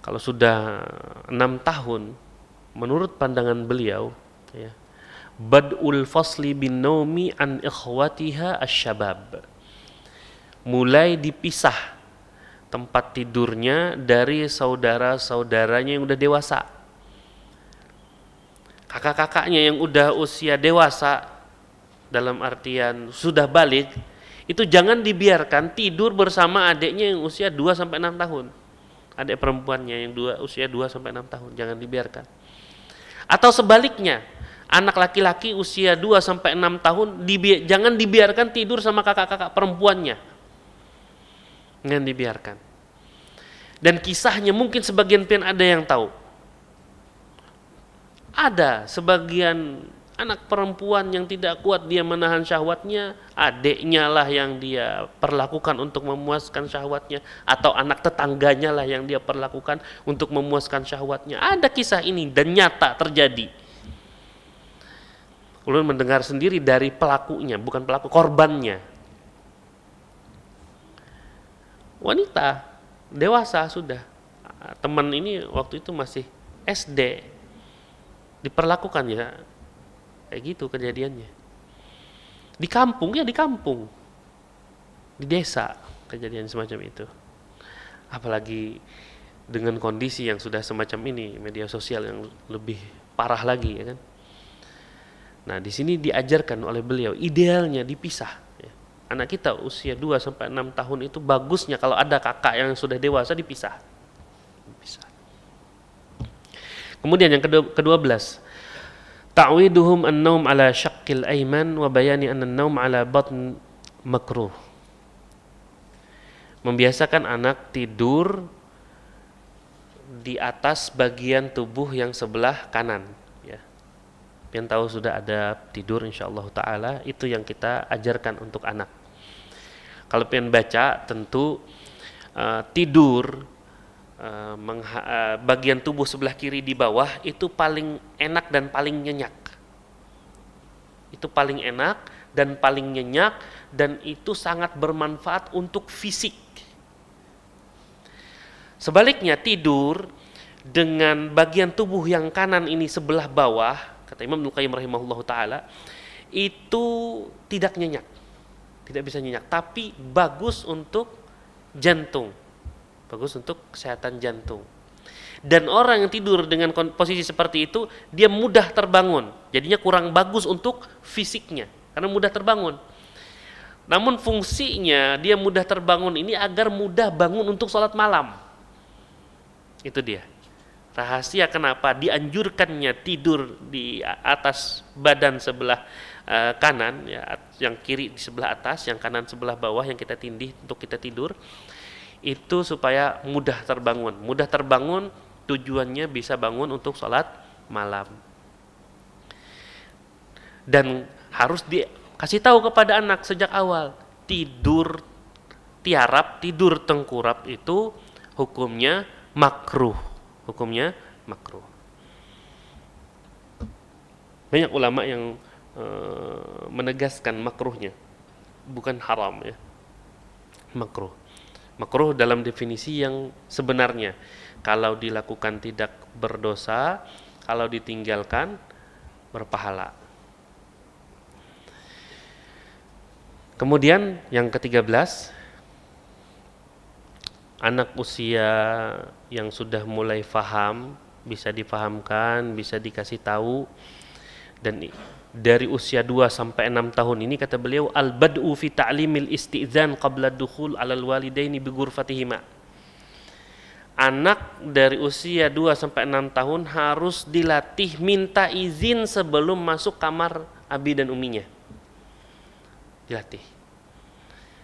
kalau sudah 6 tahun, menurut pandangan beliau, ya, bad'ul fasli bin naumi an ikhwatiha asyabab. Mulai dipisah tempat tidurnya dari saudara-saudaranya yang udah dewasa. Kakak-kakaknya yang udah usia dewasa, dalam artian sudah balik, itu jangan dibiarkan tidur bersama adiknya yang usia 2-6 tahun. Adik perempuannya yang usia 2-6 tahun, jangan dibiarkan. Atau sebaliknya, anak laki-laki usia 2-6 tahun jangan dibiarkan tidur sama kakak-kakak perempuannya. Jangan dibiarkan. Dan kisahnya mungkin sebagian ada yang tahu. Ada sebagian anak perempuan yang tidak kuat dia menahan syahwatnya, adiknya lah yang dia perlakukan untuk memuaskan syahwatnya, atau anak tetangganya lah yang dia perlakukan untuk memuaskan syahwatnya. Ada kisah ini dan nyata terjadi. Ulun mendengar sendiri dari pelakunya, bukan pelaku, korbannya. Wanita, dewasa sudah. Teman ini waktu itu masih SD. Diperlakukan ya kayak gitu kejadiannya di kampung, ya di kampung, di desa, kejadian semacam itu. Apalagi dengan kondisi yang sudah semacam ini, media sosial yang lebih parah lagi, ya kan. Nah, di sini diajarkan oleh beliau idealnya dipisah, ya. Anak kita usia 2 sampai 6 tahun itu bagusnya kalau ada kakak yang sudah dewasa dipisah. Kemudian yang ke-12, ta'widuhum an-naum ala syaqqil ayman wa bayani anna an-naum ala batn makruh. Membiasakan anak tidur di atas bagian tubuh yang sebelah kanan, ya. Yang tahu sudah ada tidur insyaallah taala, itu yang kita ajarkan untuk anak. Kalau pengen baca tentu tidur bagian tubuh sebelah kiri di bawah itu paling enak dan paling nyenyak. Itu paling enak dan paling nyenyak, dan itu sangat bermanfaat untuk fisik. Sebaliknya tidur dengan bagian tubuh yang kanan ini sebelah bawah, kata Imam Ibnu Qayyim rahimahullahu taala, itu tidak nyenyak. Tidak bisa nyenyak, tapi bagus untuk jantung. Bagus untuk kesehatan jantung. Dan orang yang tidur dengan posisi seperti itu, dia mudah terbangun. Jadinya kurang bagus untuk fisiknya, karena mudah terbangun. Namun fungsinya dia mudah terbangun ini agar mudah bangun untuk sholat malam. Itu dia rahasia kenapa dianjurkannya tidur di atas badan sebelah kanan, ya, yang kiri di sebelah atas, yang kanan sebelah bawah, yang kita tindih untuk kita tidur. Itu supaya mudah terbangun. Mudah terbangun tujuannya bisa bangun untuk sholat malam. Dan harus dikasih tahu kepada anak sejak awal, tidur tiarap, tidur tengkurap itu hukumnya makruh. Hukumnya makruh. Banyak ulama yang menegaskan makruhnya, bukan haram, ya. Makruh. Makruh dalam definisi yang sebenarnya, kalau dilakukan tidak berdosa, kalau ditinggalkan berpahala. Kemudian yang ke-13, anak usia yang sudah mulai faham, bisa difahamkan, bisa dikasih tahu, dan dari usia 2 sampai 6 tahun ini kata beliau al-bad'u fi ta'limil isti'dzan qabla dukhul 'alal walidaini bi ghurfatihima. Anak dari usia 2 sampai 6 tahun harus dilatih minta izin sebelum masuk kamar abi dan uminya. Dilatih.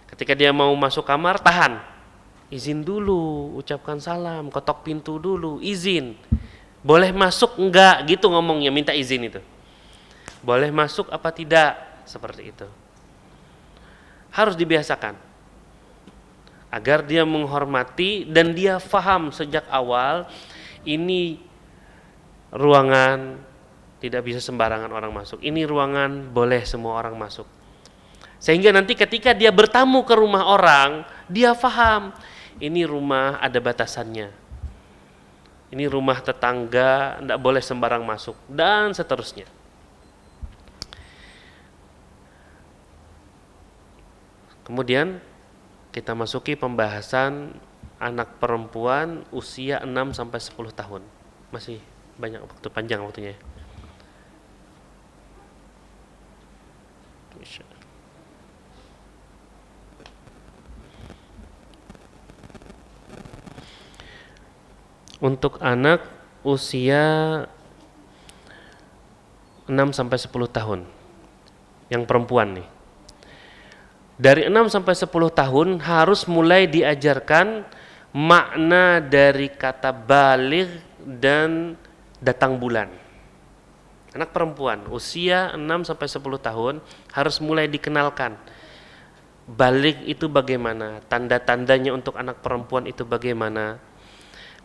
Ketika dia mau masuk kamar, tahan. Izin dulu, ucapkan salam, ketok pintu dulu, izin. Boleh masuk enggak? Gitu ngomongnya, minta izin itu. Boleh masuk apa tidak, seperti itu. Harus dibiasakan agar dia menghormati dan dia faham sejak awal ini ruangan tidak bisa sembarangan orang masuk, ini ruangan boleh semua orang masuk. Sehingga nanti ketika dia bertamu ke rumah orang, dia faham ini rumah ada batasannya, ini rumah tetangga, tidak boleh sembarang masuk, dan seterusnya. Kemudian kita masuki pembahasan anak perempuan usia 6 sampai 10 tahun. Masih banyak waktu, panjang waktunya. Untuk anak usia 6 sampai 10 tahun yang perempuan nih, dari 6 sampai 10 tahun harus mulai diajarkan makna dari kata baligh dan datang bulan. Anak perempuan usia 6 sampai 10 tahun harus mulai dikenalkan baligh itu bagaimana, tanda-tandanya untuk anak perempuan itu bagaimana,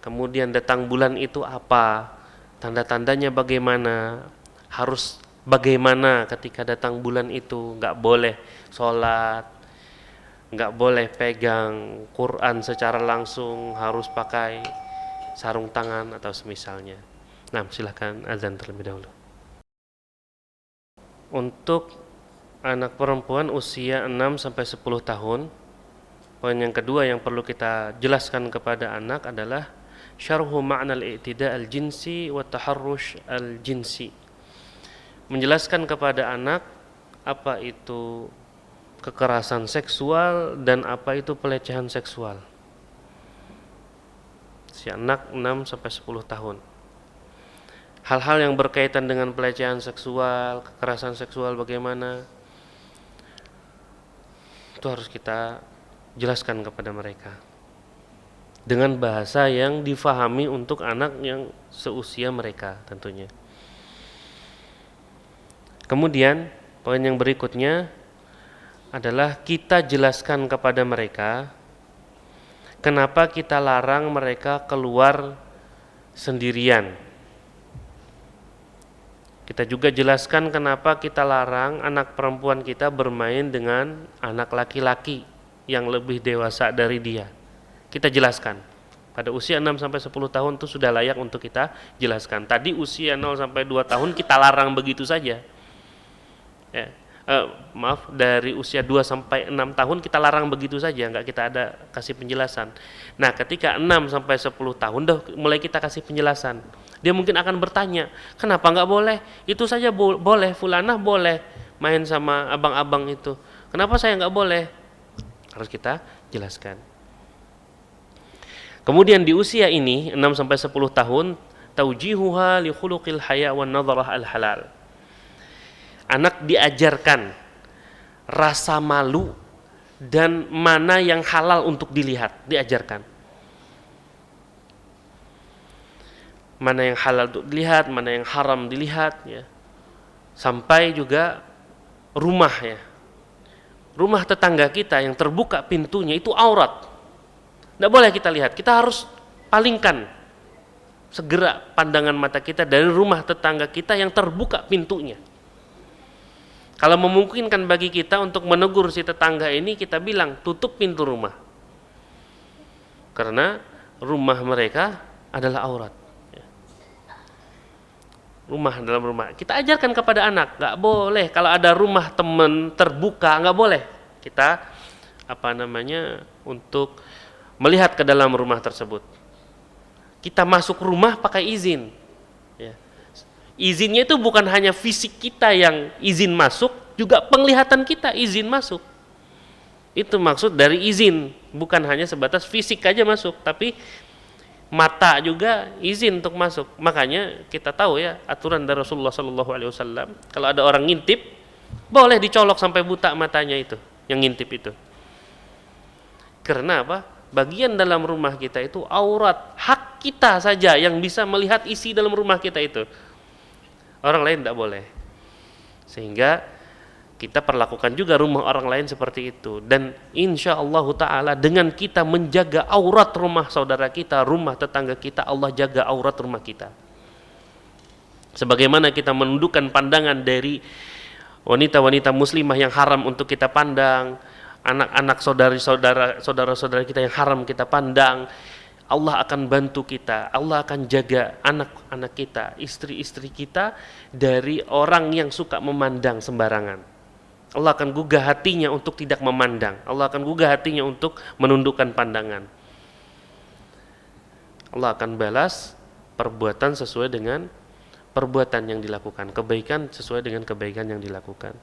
kemudian datang bulan itu apa, tanda-tandanya bagaimana, harus bagaimana ketika datang bulan itu, nggak boleh sholat, nggak boleh pegang Quran secara langsung, harus pakai sarung tangan atau semisalnya. Nah, silahkan azan terlebih dahulu. Untuk anak perempuan usia 6 sampai 10 tahun, poin yang kedua yang perlu kita jelaskan kepada anak adalah syarhu ma'na al-i'tida' al-jinsi wa taharrush al-jinsi. Menjelaskan kepada anak apa itu kekerasan seksual dan apa itu pelecehan seksual. Si anak 6 sampai 10 tahun. Hal-hal yang berkaitan dengan pelecehan seksual, kekerasan seksual bagaimana, itu harus kita jelaskan kepada mereka dengan bahasa yang difahami untuk anak yang seusia mereka tentunya. Kemudian poin yang berikutnya adalah kita jelaskan kepada mereka kenapa kita larang mereka keluar sendirian. Kita juga jelaskan kenapa kita larang anak perempuan kita bermain dengan anak laki-laki yang lebih dewasa dari dia. Kita jelaskan. Pada usia 6 sampai 10 tahun itu sudah layak untuk kita jelaskan. Tadi usia 0 sampai 2 tahun kita larang begitu saja. Dari usia 2 sampai 6 tahun kita larang begitu saja, enggak kita ada kasih penjelasan. Nah, ketika 6 sampai 10 tahun dah mulai kita kasih penjelasan. Dia mungkin akan bertanya, kenapa enggak boleh? Itu saja boleh, fulanah boleh main sama abang-abang itu. Kenapa saya enggak boleh? Harus kita jelaskan. Kemudian di usia ini 6 sampai 10 tahun, taujihuha li khuluqil haya wan nadharah al halal. Anak diajarkan rasa malu dan mana yang halal untuk dilihat, diajarkan. Mana yang halal untuk dilihat, mana yang haram dilihat, ya. Sampai juga rumah, ya. Rumah tetangga kita yang terbuka pintunya itu aurat. Tidak boleh kita lihat. Kita harus palingkan segera pandangan mata kita dari rumah tetangga kita yang terbuka pintunya. Kalau memungkinkan bagi kita untuk menegur si tetangga ini, kita bilang tutup pintu rumah. Karena rumah mereka adalah aurat. Rumah dalam rumah. Kita ajarkan kepada anak, nggak boleh kalau ada rumah teman terbuka, nggak boleh kita untuk melihat ke dalam rumah tersebut. Kita masuk rumah pakai izin. Ya. Izinnya itu bukan hanya fisik kita yang izin masuk, juga penglihatan kita izin masuk. Itu maksud dari izin, bukan hanya sebatas fisik aja masuk, tapi mata juga izin untuk masuk. Makanya kita tahu ya aturan dari Rasulullah SAW, kalau ada orang ngintip boleh dicolok sampai buta matanya itu, yang ngintip itu. Karena apa? Bagian dalam rumah kita itu aurat, hak kita saja yang bisa melihat isi dalam rumah kita itu. Orang lain tidak boleh. Sehingga kita perlakukan juga rumah orang lain seperti itu. Dan insya Allah ta'ala dengan kita menjaga aurat rumah saudara kita, rumah tetangga kita, Allah jaga aurat rumah kita. Sebagaimana kita menundukkan pandangan dari wanita-wanita muslimah yang haram untuk kita pandang, anak-anak saudara-saudara kita yang haram kita pandang, Allah akan bantu kita, Allah akan jaga anak-anak kita, istri-istri kita dari orang yang suka memandang sembarangan. Allah akan gugah hatinya untuk tidak memandang. Allah akan gugah hatinya untuk menundukkan pandangan. Allah akan balas perbuatan sesuai dengan perbuatan yang dilakukan, kebaikan sesuai dengan kebaikan yang dilakukan.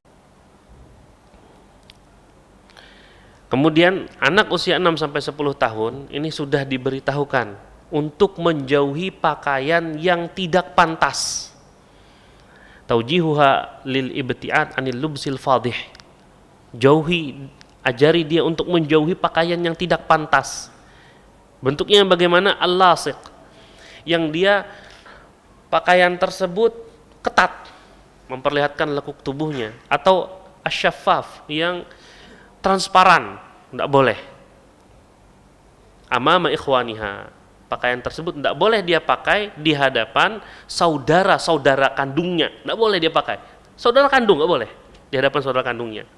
Kemudian anak usia 6 sampai 10 tahun ini sudah diberitahukan untuk menjauhi pakaian yang tidak pantas. Taujihuha lil ibti'ad anil lubsil fadih. Jauhi, ajari dia untuk menjauhi pakaian yang tidak pantas. Bentuknya bagaimana? Al-lasiq, yang dia pakaian tersebut ketat, memperlihatkan lekuk tubuhnya, atau asyaffaf, yang transparan, tidak boleh. Amama ikhwaniha, pakaian tersebut tidak boleh dia pakai di hadapan saudara-saudara kandungnya, tidak boleh dia pakai. Saudara kandung tidak boleh di hadapan saudara kandungnya.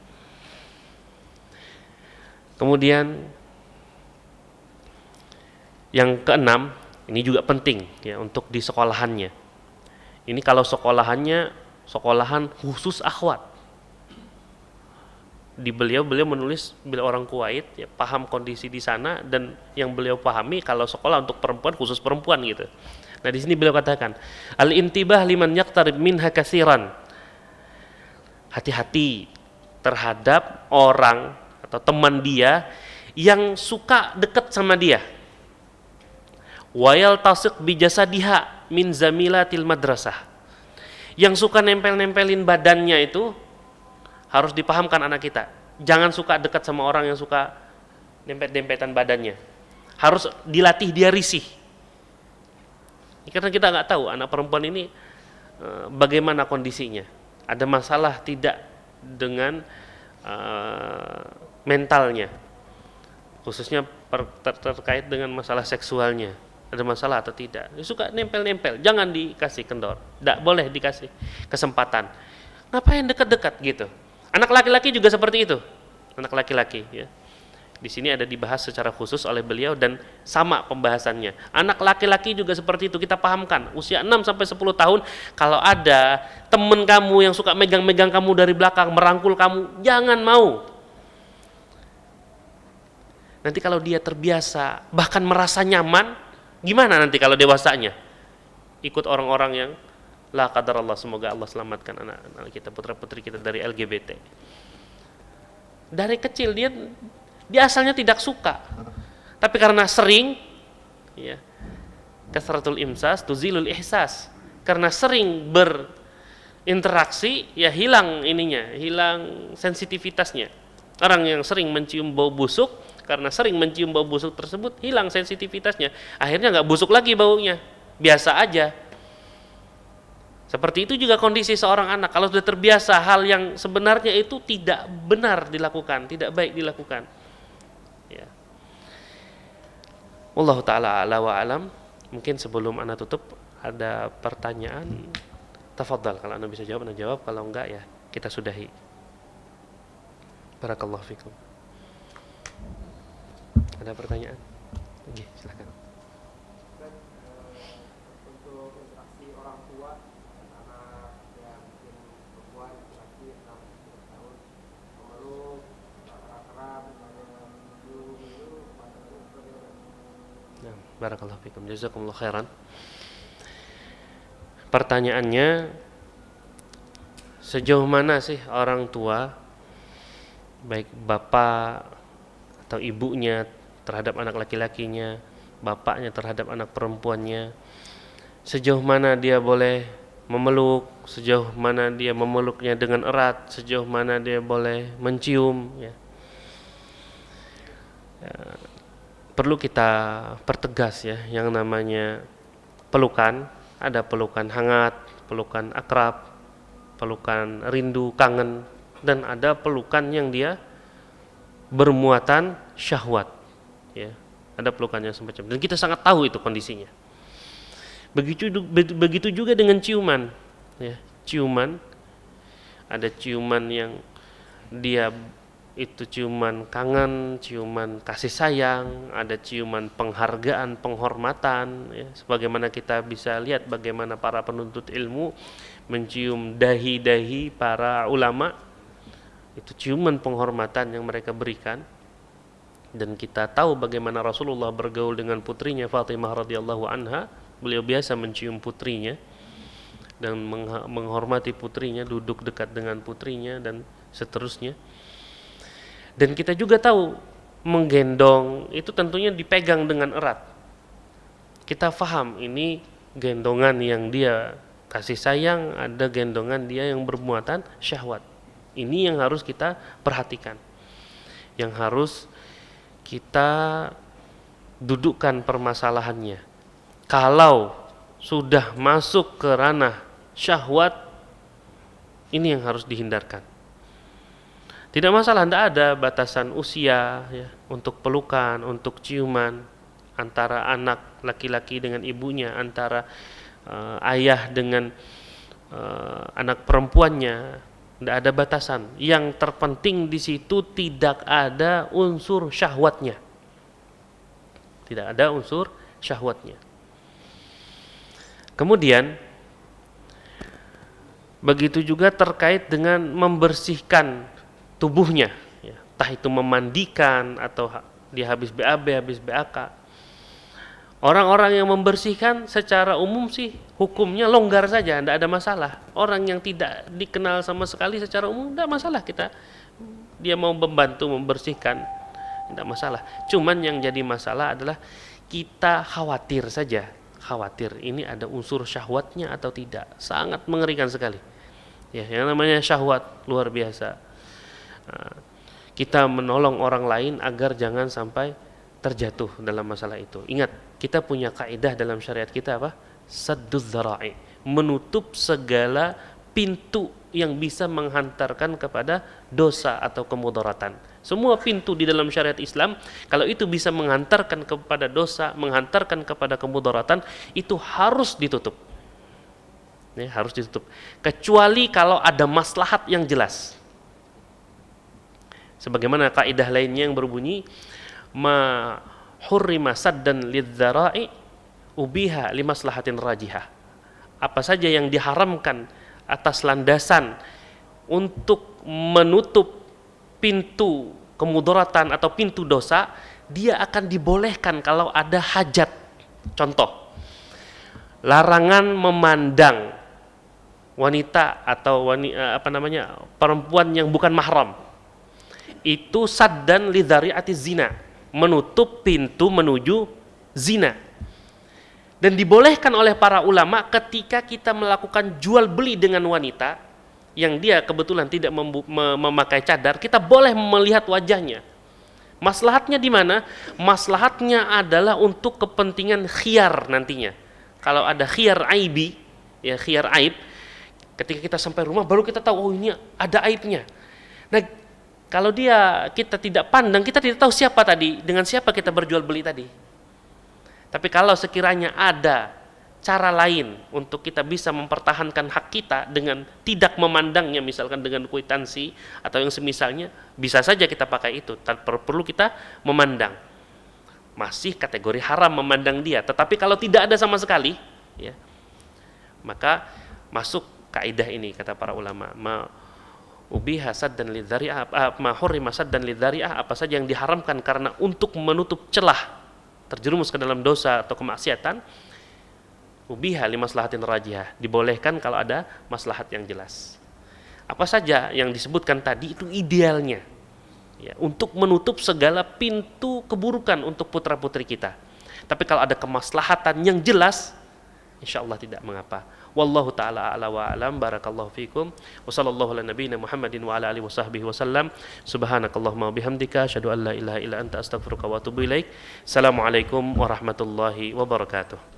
Kemudian yang keenam, ini juga penting ya untuk di sekolahannya. Ini kalau sekolahan khusus akhwat. beliau menulis beliau orang Kuwait ya, paham kondisi di sana, dan yang beliau pahami kalau sekolah untuk perempuan khusus perempuan gitu. Nah di sini beliau katakan al intibah liman yaqtarib minha katsiran, hati-hati terhadap orang atau teman dia yang suka dekat sama dia, wayal tasik bijasadiha min zamilatil madrasah, yang suka nempel-nempelin badannya itu harus dipahamkan anak kita. Jangan suka dekat sama orang yang suka dempet-dempetan badannya. Harus dilatih dia risih. Karena kita nggak tahu anak perempuan ini bagaimana kondisinya. Ada masalah tidak dengan mentalnya, khususnya terkait dengan masalah seksualnya. Ada masalah atau tidak. Dia suka nempel-nempel. Jangan dikasih kendor. Tidak boleh dikasih kesempatan. Ngapain dekat-dekat gitu? Anak laki-laki juga seperti itu. Anak laki-laki ya. Di sini ada dibahas secara khusus oleh beliau dan sama pembahasannya. Anak laki-laki juga seperti itu, kita pahamkan. Usia 6 sampai 10 tahun, kalau ada temen kamu yang suka megang-megang kamu dari belakang, merangkul kamu, jangan mau. Nanti kalau dia terbiasa, bahkan merasa nyaman, gimana nanti kalau dewasanya? Ikut orang-orang yang la qadar Allah, semoga Allah selamatkan anak-anak kita, putra-putri kita dari LGBT. Dari kecil dia asalnya tidak suka, tapi karena sering ya, kasratul imsas tuzilul ihsas, karena sering berinteraksi ya hilang sensitivitasnya. Orang yang sering mencium bau busuk, karena sering mencium bau busuk tersebut hilang sensitivitasnya, akhirnya nggak busuk lagi baunya, biasa aja. Seperti itu juga kondisi seorang anak kalau sudah terbiasa hal yang sebenarnya itu tidak benar dilakukan, tidak baik dilakukan. Ya. Wallahu taala a'la wa alam. Mungkin sebelum ana tutup ada pertanyaan. Tafadhal, kalau ana bisa jawab ana jawab, kalau enggak ya kita sudahi. Barakallahu fikum. Ada pertanyaan? Oke, silakan. Barakallahu fikum, jazakumullah khairan. Pertanyaannya, sejauh mana sih orang tua, baik bapak atau ibunya terhadap anak laki-lakinya, bapaknya terhadap anak perempuannya, sejauh mana dia boleh memeluk, sejauh mana dia memeluknya dengan erat, sejauh mana dia boleh mencium ya. Perlu kita pertegas ya, yang namanya pelukan, ada pelukan hangat, pelukan akrab, pelukan rindu, kangen, dan ada pelukan yang dia bermuatan syahwat ya. Ada pelukannya semacam, dan kita sangat tahu itu kondisinya. Begitu juga dengan ciuman ya. Ciuman, ada ciuman yang dia itu ciuman kangen, ciuman kasih sayang, ada ciuman penghargaan, penghormatan ya. Sebagaimana kita bisa lihat bagaimana para penuntut ilmu mencium dahi-dahi para ulama, itu ciuman penghormatan yang mereka berikan. Dan kita tahu bagaimana Rasulullah bergaul dengan putrinya Fatimah radhiyallahu anha, beliau biasa mencium putrinya dan menghormati putrinya, duduk dekat dengan putrinya dan seterusnya. Dan kita juga tahu menggendong itu tentunya dipegang dengan erat. Kita faham ini gendongan yang dia kasih sayang, ada gendongan dia yang bermuatan syahwat. Ini yang harus kita perhatikan, yang harus kita dudukkan permasalahannya. Kalau sudah masuk ke ranah syahwat, ini yang harus dihindarkan. Tidak masalah, tidak ada batasan usia ya, untuk pelukan, untuk ciuman, antara anak laki-laki dengan ibunya, antara ayah dengan anak perempuannya, tidak ada batasan. Yang terpenting di situ tidak ada unsur syahwatnya. Tidak ada unsur syahwatnya. Kemudian begitu juga terkait dengan membersihkan tubuhnya entah itu memandikan atau dia habis BAB, habis BAK. Orang-orang yang membersihkan secara umum sih hukumnya longgar saja, tidak ada masalah. Orang yang tidak dikenal sama sekali secara umum tidak masalah, dia mau membantu membersihkan, tidak masalah. Cuman yang jadi masalah adalah kita khawatir saja, khawatir ini ada unsur syahwatnya atau tidak. Sangat mengerikan sekali. Ya, yang namanya syahwat luar biasa. Kita menolong orang lain agar jangan sampai terjatuh dalam masalah itu. Ingat, kita punya kaidah dalam syariat kita apa? Sadduz dzara'i, menutup segala pintu yang bisa menghantarkan kepada dosa atau kemudaratan. Semua pintu di dalam syariat Islam, kalau itu bisa menghantarkan kepada dosa, menghantarkan kepada kemudaratan, itu harus ditutup. Ya, harus ditutup. Kecuali kalau ada maslahat yang jelas. Sebagaimana kaidah lainnya yang berbunyi ma hurrima saddan lidzara'i ubiha limaslahatin rajihah. Apa saja yang diharamkan atas landasan untuk menutup pintu kemudaratan atau pintu dosa, dia akan dibolehkan kalau ada hajat. Contoh, larangan memandang wanita atau perempuan yang bukan mahram. Itu saddan lidzari'ati zina, menutup pintu menuju zina. Dan dibolehkan oleh para ulama ketika kita melakukan jual beli dengan wanita yang dia kebetulan tidak memakai cadar, kita boleh melihat wajahnya. Maslahatnya di mana? Maslahatnya adalah untuk kepentingan khiyar nantinya. Kalau ada khiyar aibi, ya khiyar aib, ketika kita sampai rumah baru kita tahu, oh ini ada aibnya. Nah, kalau kita tidak pandang, kita tidak tahu siapa tadi, dengan siapa kita berjual beli tadi. Tapi kalau sekiranya ada cara lain untuk kita bisa mempertahankan hak kita dengan tidak memandangnya, misalkan dengan kwitansi atau yang semisalnya, bisa saja kita pakai itu, tanpa perlu kita memandang. Masih kategori haram memandang dia. Tetapi kalau tidak ada sama sekali, ya, maka masuk kaidah ini kata para ulama, ubiha saddan lidzari'ah, ma hurrima saddan lidzari'ah, apa saja yang diharamkan karena untuk menutup celah terjerumus ke dalam dosa atau kemaksiatan, ubiha limaslahatin rajihah, dibolehkan kalau ada maslahat yang jelas. Apa saja yang disebutkan tadi itu idealnya, ya, untuk menutup segala pintu keburukan untuk putra-putri kita. Tapi kalau ada kemaslahatan yang jelas, insya Allah tidak mengapa. Wallahu ta'ala a'la wa a'lam. Barakallahu fikum. Wa sallallahu ala nabiyyina Muhammadin wa ala alihi wa sahbihi wa sallam. Subhanakallahumma wa bihamdika asyhadu an la ilaha illa anta astaghfiruka wa atubu ilaik. Assalamualaikum warahmatullahi wabarakatuh.